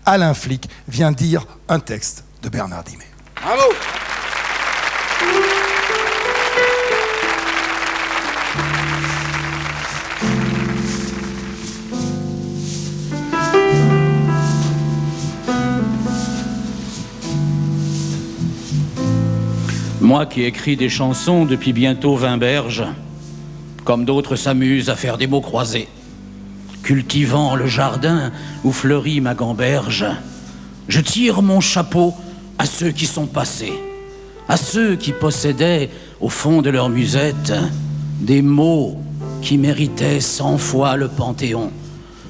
Alain Flic vient dire un texte de Bernard Dimet. Bravo. Moi qui écris des chansons depuis bientôt 20 berges, comme d'autres s'amusent à faire des mots croisés, cultivant le jardin où fleurit ma gamberge, je tire mon chapeau à ceux qui sont passés, à ceux qui possédaient au fond de leur musette des mots qui méritaient 100 fois le Panthéon,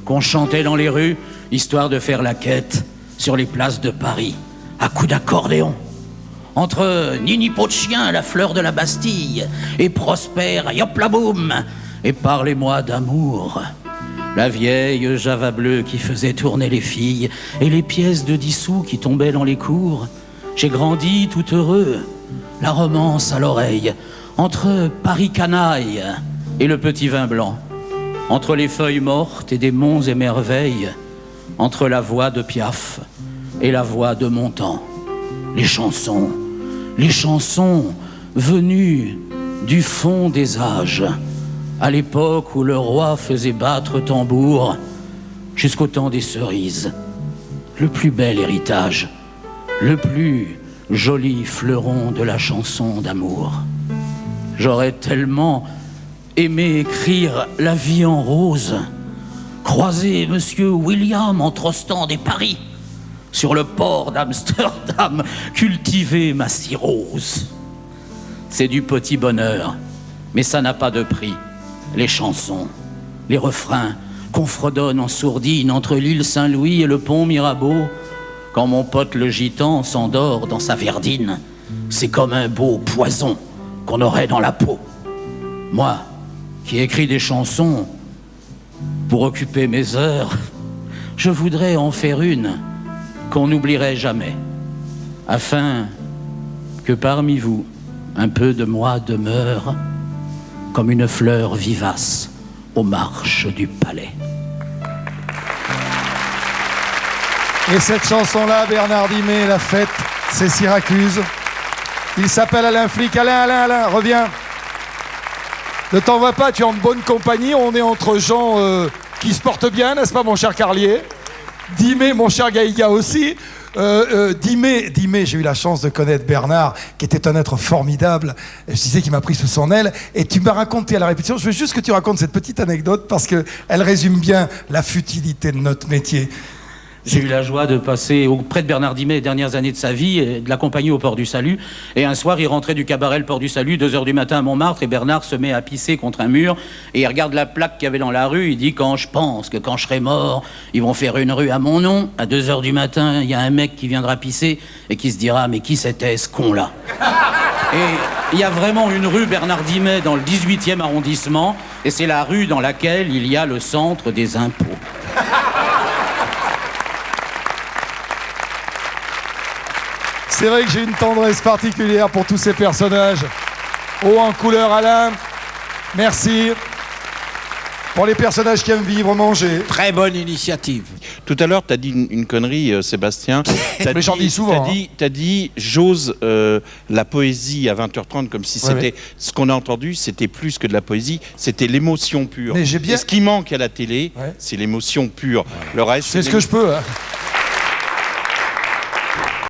qu'on chantait dans les rues, histoire de faire la quête sur les places de Paris, à coups d'accordéon. Entre Nini Pot de Chien, la fleur de la Bastille, et Prosper, yop la boum, et parlez-moi d'amour. La vieille Java bleue qui faisait tourner les filles, et les pièces de 10 sous qui tombaient dans les cours. J'ai grandi tout heureux, la romance à l'oreille, entre Paris canaille et le petit vin blanc, entre les feuilles mortes et des monts et merveilles, entre la voix de Piaf et la voix de Montand. Les chansons venues du fond des âges, à l'époque où le roi faisait battre tambour, jusqu'au temps des cerises. Le plus bel héritage, le plus joli fleuron de la chanson d'amour. J'aurais tellement aimé écrire La vie en rose, croiser Monsieur William en trostant des paris, sur le port d'Amsterdam, cultiver ma cirrhose. C'est du petit bonheur, mais ça n'a pas de prix. Les chansons, les refrains qu'on fredonne en sourdine entre l'île Saint-Louis et le pont Mirabeau, quand mon pote le gitan s'endort dans sa verdine, c'est comme un beau poison qu'on aurait dans la peau. Moi, qui écris des chansons pour occuper mes heures, je voudrais en faire une qu'on n'oublierait jamais, afin que parmi vous, un peu de moi demeure comme une fleur vivace aux marches du palais. Et cette chanson-là, Bernard Dimet, la fête, c'est Syracuse. Il s'appelle Alain Flic. Alain, reviens. Ne t'en va pas, tu es en bonne compagnie. On est entre gens qui se portent bien, n'est-ce pas, mon cher Carlier? Dimet, mon cher Gaïga aussi. Dimet, j'ai eu la chance de connaître Bernard, qui était un être formidable. Je disais qu'il m'a pris sous son aile. Et tu m'as raconté à la répétition, je veux juste que tu racontes cette petite anecdote parce qu'elle résume bien la futilité de notre métier. J'ai eu la joie de passer auprès de Bernard Dimet les dernières années de sa vie et de l'accompagner au Port du Salut. Et un soir, il rentrait du cabaret le Port du Salut, 2h du matin à Montmartre, et Bernard se met à pisser contre un mur. Et il regarde la plaque qu'il y avait dans la rue, il dit « Quand je pense que quand je serai mort, ils vont faire une rue à mon nom. À 2h du matin, il y a un mec qui viendra pisser et qui se dira « Mais qui c'était ce con-là » Et il y a vraiment une rue Bernard Dimet dans le 18e arrondissement, et c'est la rue dans laquelle il y a le centre des impôts. C'est vrai que j'ai une tendresse particulière pour tous ces personnages. Haut en couleur, Alain. Merci. Pour les personnages qui aiment vivre, manger. Très bonne initiative. Tout à l'heure, tu as dit une connerie, Sébastien. Mais j'en dis souvent. T'as dit j'ose la poésie à 20h30 comme si c'était... Ce qu'on a entendu, c'était plus que de la poésie, c'était l'émotion pure. Mais j'ai bien... Et ce qui manque à la télé, c'est l'émotion pure. Le reste, c'est ce que je peux. Hein.